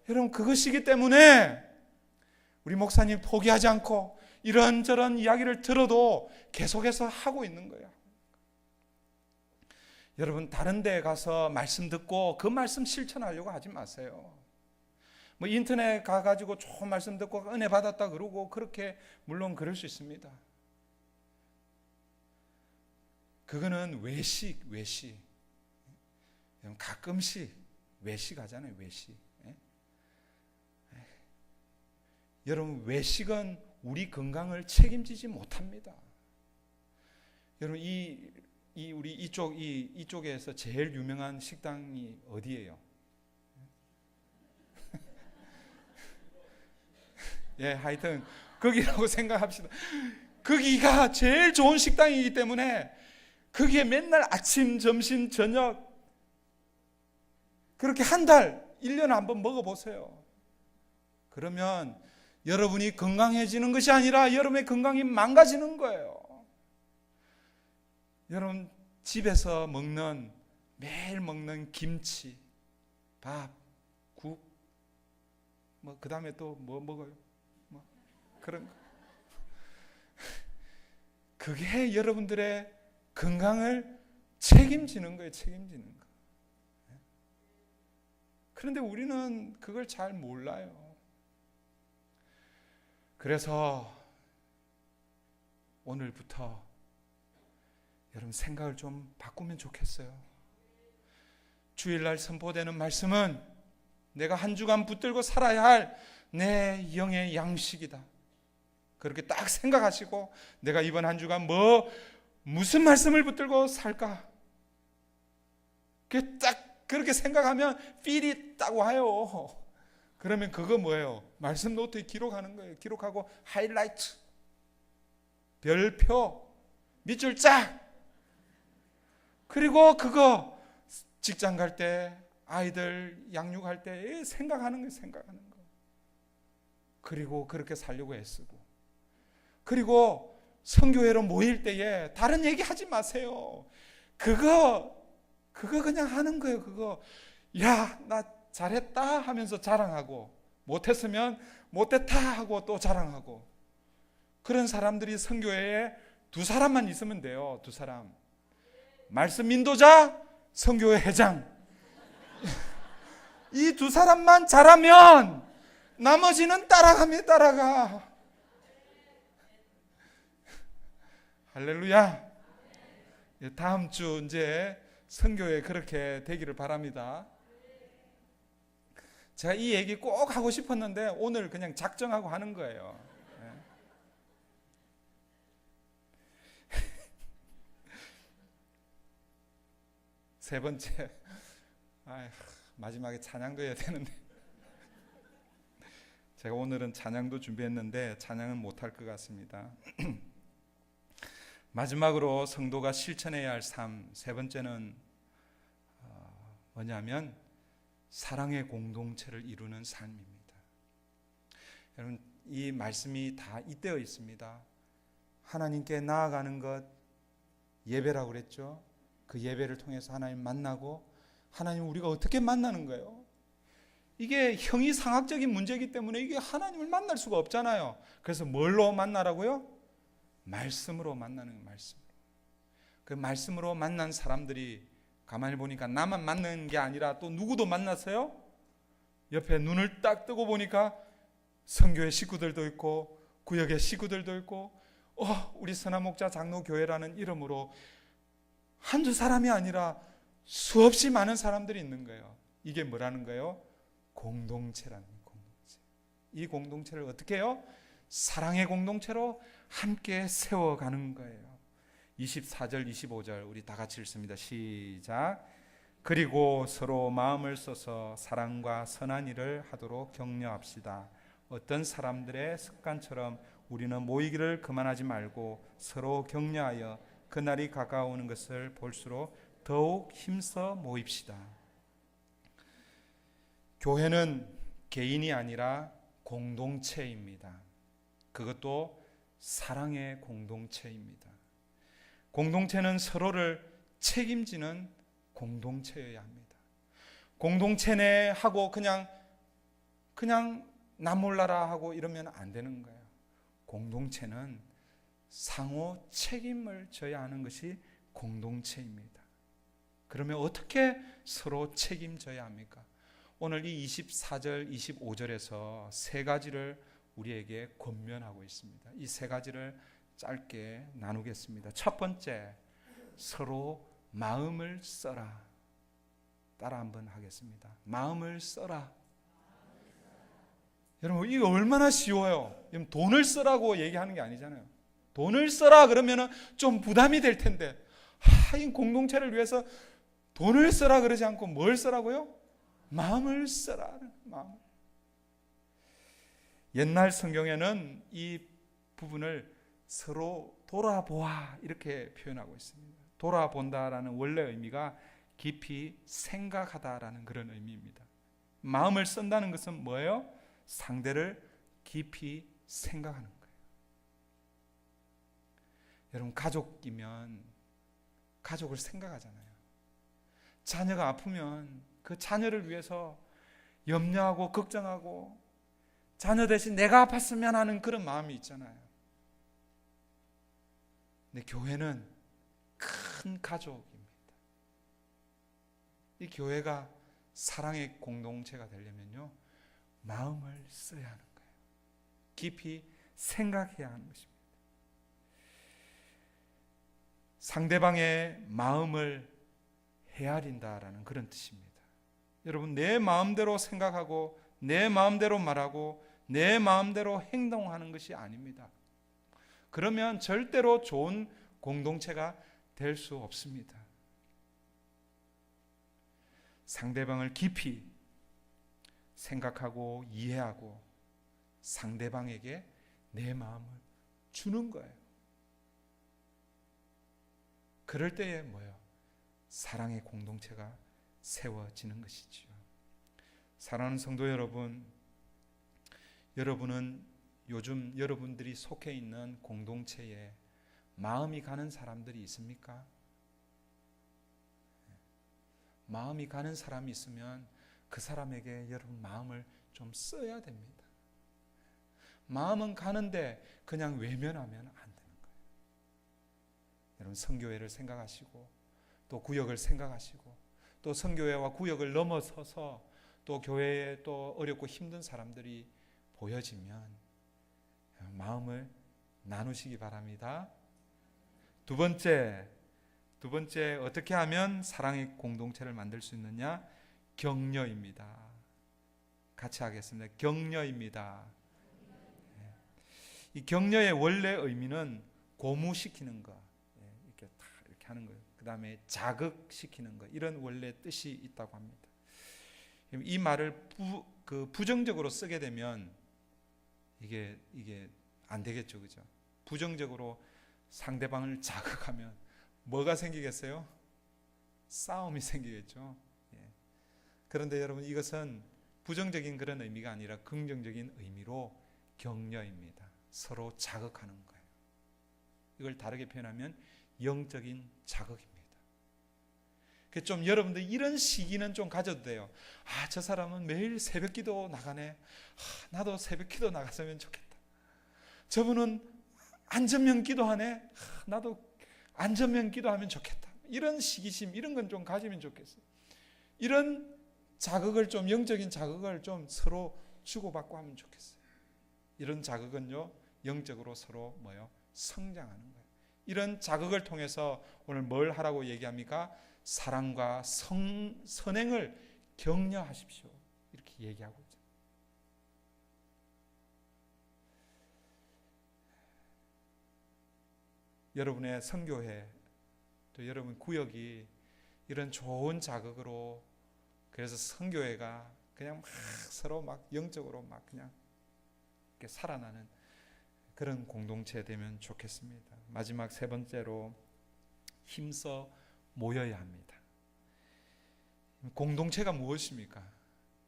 여러분 그것이기 때문에 우리 목사님 포기하지 않고 이런저런 이야기를 들어도 계속해서 하고 있는 거예요. 여러분 다른 데 가서 말씀 듣고 그 말씀 실천하려고 하지 마세요. 뭐 인터넷 가가지고 좋은 말씀 듣고 은혜 받았다 그러고 그렇게 물론 그럴 수 있습니다. 그거는 외식. 가끔씩 외식하잖아요. 외식. 여러분 외식은 우리 건강을 책임지지 못합니다. 여러분 우리 이쪽에서 제일 유명한 식당이 어디예요? 예, 하여튼 거기라고 생각합시다. 거기가 제일 좋은 식당이기 때문에 거기에 맨날 아침, 점심, 저녁 그렇게 한 달, 1년에 한번 먹어보세요. 그러면 여러분이 건강해지는 것이 아니라 여러분의 건강이 망가지는 거예요. 여러분 집에서 매일 먹는 김치, 밥, 국, 그 다음에 또 뭐 먹어요? 그런 거. 그게 여러분들의 건강을 책임지는 거예요. 책임지는 거. 그런데 우리는 그걸 잘 몰라요. 그래서 오늘부터 여러분 생각을 좀 바꾸면 좋겠어요. 주일날 선포되는 말씀은 내가 한 주간 붙들고 살아야 할 내 영의 양식이다. 그렇게 딱 생각하시고 내가 이번 한 주간 무슨 말씀을 붙들고 살까? 딱 그렇게 생각하면 필이 딱 와요. 그러면 그거 뭐예요? 말씀 노트에 기록하는 거예요. 기록하고 하이라이트, 별표, 밑줄 짝. 그리고 그거 직장 갈 때, 아이들 양육할 때 생각하는 거예요. 생각하는 거. 그리고 그렇게 살려고 애쓰고. 그리고 성교회로 모일 때에 다른 얘기 하지 마세요. 그거 그냥 하는 거예요. 그거 야, 나 잘했다 하면서 자랑하고 못했으면 못했다 하고 또 자랑하고. 그런 사람들이 성교회에 2사람만 있으면 돼요. 2사람. 말씀 인도자, 성교회 회장. 이 2사람만 잘하면 나머지는 따라가. 할렐루야. 다음 주 이제 선교회 그렇게 되기를 바랍니다. 제가 이 얘기 꼭 하고 싶었는데 오늘 그냥 작정하고 하는 거예요. 세 번째, 마지막에 찬양도 해야 되는데 제가 오늘은 찬양도 준비했는데 찬양은 못할 것 같습니다. 마지막으로 성도가 실천해야 할 삶, 세 번째는 뭐냐면 사랑의 공동체를 이루는 삶입니다. 여러분, 이 말씀이 다 잇대어 있습니다. 하나님께 나아가는 것, 예배라고 그랬죠. 그 예배를 통해서 하나님 만나고, 하나님 우리가 어떻게 만나는 거예요? 이게 형이상학적인 문제이기 때문에 이게 하나님을 만날 수가 없잖아요. 그래서 뭘로 만나라고요? 말씀으로 만나는 거예요. 말씀으로. 그 말씀으로 만난 사람들이 가만히 보니까 나만 만나는 게 아니라 또 누구도 만났어요? 옆에 눈을 딱 뜨고 보니까 선교회 식구들도 있고 구역의 식구들도 있고 우리 선한목자 장로교회라는 이름으로 한두 사람이 아니라 수없이 많은 사람들이 있는 거예요. 이게 뭐라는 거예요? 공동체라는 공동체. 이 공동체를 어떻게 해요? 사랑의 공동체로 함께 세워가는 거예요. 24절 25절 우리 다 같이 읽습니다. 시작. 그리고 서로 마음을 써서 사랑과 선한 일을 하도록 격려합시다. 어떤 사람들의 습관처럼 우리는 모이기를 그만하지 말고 서로 격려하여 그날이 가까워오는 것을 볼수록 더욱 힘써 모입시다. 교회는 개인이 아니라 공동체입니다. 그것도 사랑의 공동체입니다. 공동체는 서로를 책임지는 공동체여야 합니다. 공동체 내 하고 그냥 나 몰라라 하고 이러면 안 되는 거예요. 공동체는 상호 책임을 져야 하는 것이 공동체입니다. 그러면 어떻게 서로 책임져야 합니까? 오늘 이 24절, 25절에서 세 가지를 우리에게 권면하고 있습니다. 이 세 가지를 짧게 나누겠습니다. 첫 번째, 서로 마음을 써라. 따라 한번 하겠습니다. 마음을 써라. 여러분, 이거 얼마나 쉬워요. 돈을 쓰라고 얘기하는 게 아니잖아요. 돈을 써라 그러면 좀 부담이 될 텐데, 이 공동체를 위해서 돈을 써라 그러지 않고 뭘 써라고요? 마음을 써라. 마음. 옛날 성경에는 이 부분을 서로 돌아보아 이렇게 표현하고 있습니다. 돌아본다라는 원래 의미가 깊이 생각하다라는 그런 의미입니다. 마음을 쓴다는 것은 뭐예요? 상대를 깊이 생각하는 거예요. 여러분, 가족이면 가족을 생각하잖아요. 자녀가 아프면 그 자녀를 위해서 염려하고 걱정하고 자녀 대신 내가 아팠으면 하는 그런 마음이 있잖아요. 근데 교회는 큰 가족입니다. 이 교회가 사랑의 공동체가 되려면요, 마음을 써야 하는 거예요. 깊이 생각해야 하는 것입니다. 상대방의 마음을 헤아린다라는 그런 뜻입니다. 여러분, 내 마음대로 생각하고 내 마음대로 말하고 내 마음대로 행동하는 것이 아닙니다. 그러면 절대로 좋은 공동체가 될 수 없습니다. 상대방을 깊이 생각하고 이해하고 상대방에게 내 마음을 주는 거예요. 그럴 때에 뭐예요? 사랑의 공동체가 세워지는 것이지요. 사랑하는 성도 여러분, 여러분은 요즘 여러분들이 속해 있는 공동체에 마음이 가는 사람들이 있습니까? 마음이 가는 사람이 있으면 그 사람에게 여러분 마음을 좀 써야 됩니다. 마음은 가는데 그냥 외면하면 안 되는 거예요. 여러분, 선교회를 생각하시고 또 구역을 생각하시고 또 선교회와 구역을 넘어서서 또 교회에 또 어렵고 힘든 사람들이 보여지면 마음을 나누시기 바랍니다. 두 번째 어떻게 하면 사랑의 공동체를 만들 수 있느냐? 격려입니다. 같이 하겠습니다. 격려입니다. 이 격려의 원래 의미는 고무시키는 거, 이렇게 하는 거예요. 그 다음에 자극시키는 것, 이런 원래 뜻이 있다고 합니다. 이 말을 부정적으로 쓰게 되면 이게 안 되겠죠, 그죠? 부정적으로 상대방을 자극하면 뭐가 생기겠어요? 싸움이 생기겠죠. 예. 그런데 여러분, 이것은 부정적인 그런 의미가 아니라 긍정적인 의미로 격려입니다. 서로 자극하는 거예요. 이걸 다르게 표현하면 영적인 자극입니다. 좀 여러분들 이런 시기는 좀 가져도 돼요. 저 사람은 매일 새벽기도 나가네. 나도 새벽기도 나갔으면 좋겠다. 저분은 안전면 기도하네. 나도 안전면 기도하면 좋겠다. 이런 시기심, 이런 건 좀 가지면 좋겠어요. 이런 자극을 좀, 영적인 자극을 좀 서로 주고받고 하면 좋겠어요. 이런 자극은요, 영적으로 서로 성장하는 거예요. 이런 자극을 통해서 오늘 뭘 하라고 얘기합니까? 사랑과 선행을 격려하십시오. 이렇게 얘기하고 있죠. 여러분의 선교회, 또 여러분 구역이 이런 좋은 자극으로, 그래서 선교회가 그냥 막 서로 막 영적으로 막 그냥 이렇게 살아나는 그런 공동체 되면 좋겠습니다. 마지막 세 번째로, 힘써 모여야 합니다. 공동체가 무엇입니까?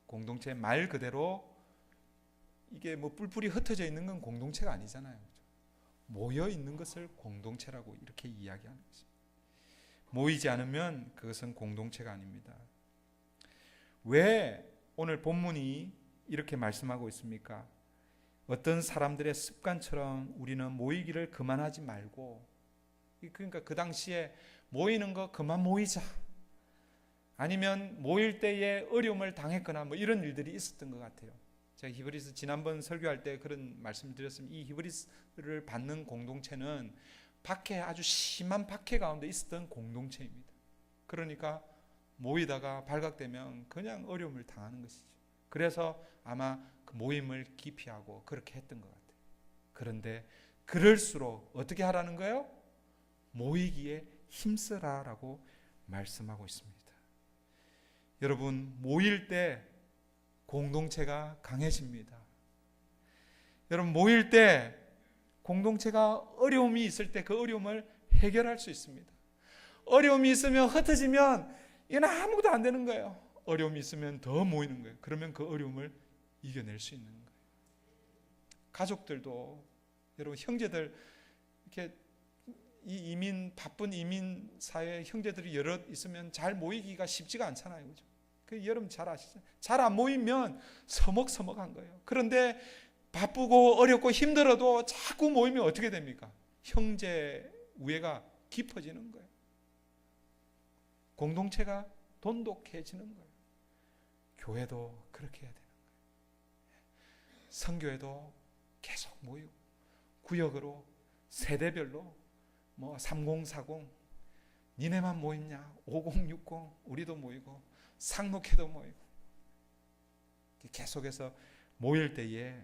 공동체 말 그대로 이게 뿔뿔이 흩어져 있는 건 공동체가 아니잖아요. 모여 있는 것을 공동체라고 이렇게 이야기하는 것입니다. 모이지 않으면 그것은 공동체가 아닙니다. 왜 오늘 본문이 이렇게 말씀하고 있습니까? 어떤 사람들의 습관처럼 우리는 모이기를 그만하지 말고, 그러니까 그 당시에 모이는 거 그만 모이자, 아니면 모일 때에 어려움을 당했거나 이런 일들이 있었던 것 같아요. 제가 히브리서 지난번 설교할 때 그런 말씀을 드렸습니다. 이 히브리서를 받는 공동체는 박해, 아주 심한 박해 가운데 있었던 공동체입니다. 그러니까 모이다가 발각되면 그냥 어려움을 당하는 것이죠. 그래서 아마 그 모임을 기피하고 그렇게 했던 것 같아요. 그런데 그럴수록 어떻게 하라는 거예요? 모이기에 힘쓰라라고 말씀하고 있습니다. 여러분, 모일 때 공동체가 강해집니다. 여러분, 모일 때 공동체가 어려움이 있을 때 그 어려움을 해결할 수 있습니다. 어려움이 있으면 흩어지면 이건 아무것도 안 되는 거예요. 어려움이 있으면 더 모이는 거예요. 그러면 그 어려움을 이겨낼 수 있는 거예요. 가족들도, 여러분, 형제들, 이렇게 바쁜 이민 사회에 형제들이 여럿 있으면 잘 모이기가 쉽지가 않잖아요. 그죠? 여러분 잘 아시죠? 잘 안 모이면 서먹서먹한 거예요. 그런데 바쁘고 어렵고 힘들어도 자꾸 모이면 어떻게 됩니까? 형제 우애가 깊어지는 거예요. 공동체가 돈독해지는 거예요. 교회도 그렇게 해야 되는 거예요. 선교회도 계속 모이고, 구역으로, 세대별로 3040, 니네만 모이냐, 5060 우리도 모이고, 상록회도 모이고, 계속해서 모일 때에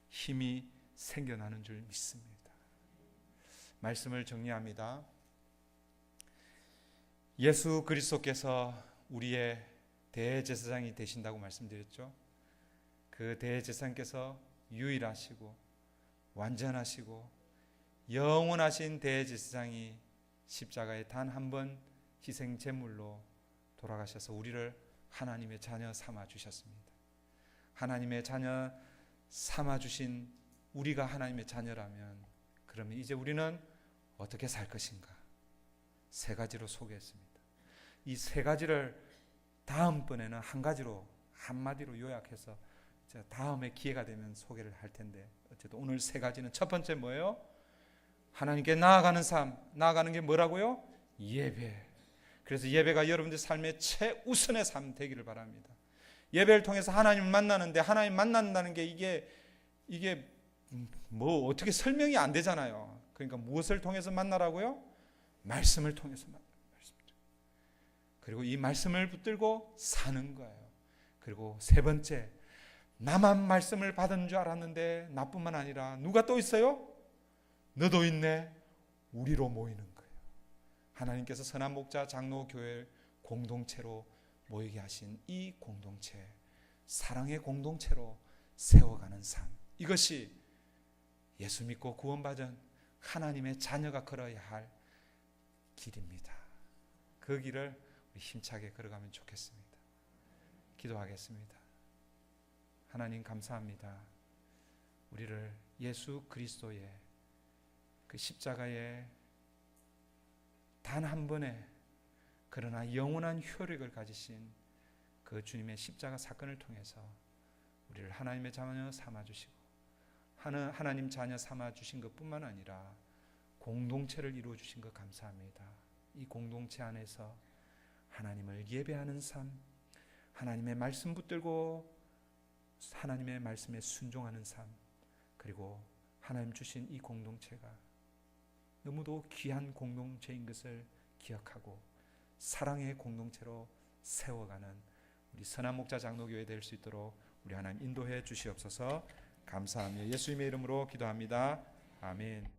힘이 생겨나는 줄 믿습니다. 말씀을 정리합니다. 예수 그리스도께서 우리의 대제사장이 되신다고 말씀드렸죠. 그 대제사장께서 유일하시고 완전하시고 영원하신 대제사장이 십자가에 단 한 번 희생 제물로 돌아가셔서 우리를 하나님의 자녀 삼아 주셨습니다. 하나님의 자녀 삼아 주신 우리가 하나님의 자녀라면, 그러면 이제 우리는 어떻게 살 것인가? 세 가지로 소개했습니다. 이 세 가지를 다음번에는 한 가지로, 한마디로 요약해서 제가 다음에 기회가 되면 소개를 할 텐데, 어쨌든 오늘 세 가지는, 첫 번째 뭐예요? 하나님께 나아가는 삶. 나아가는 게 뭐라고요? 예배. 그래서 예배가 여러분들 삶의 최우선의 삶 되기를 바랍니다. 예배를 통해서 하나님을 만나는데, 하나님 만난다는 게 이게 어떻게 설명이 안 되잖아요. 그러니까 무엇을 통해서 만나라고요? 말씀을 통해서 만나요. 그리고 이 말씀을 붙들고 사는 거예요. 그리고 세 번째, 나만 말씀을 받은 줄 알았는데 나뿐만 아니라 누가 또 있어요? 너도 있네. 우리로 모이는 거예요. 하나님께서 선한 목자 장로교회 공동체로 모이게 하신 이 공동체, 사랑의 공동체로 세워가는 삶, 이것이 예수 믿고 구원받은 하나님의 자녀가 걸어야 할 길입니다. 그 길을 우리 힘차게 걸어가면 좋겠습니다. 기도하겠습니다. 하나님 감사합니다. 우리를 예수 그리스도의 그 십자가의 단 한 번의 그러나 영원한 효력을 가지신 그 주님의 십자가 사건을 통해서 우리를 하나님의 자녀 삼아주시고 하나님 자녀 삼아주신 것뿐만 아니라 공동체를 이루어주신 것 감사합니다. 이 공동체 안에서 하나님을 예배하는 삶, 하나님의 말씀 붙들고 하나님의 말씀에 순종하는 삶, 그리고 하나님 주신 이 공동체가 너무도 귀한 공동체인 것을 기억하고 사랑의 공동체로 세워가는 우리 선한 목자 장로교회 될 수 있도록 우리 하나님 인도해 주시옵소서. 감사하며 예수님의 이름으로 기도합니다. 아멘.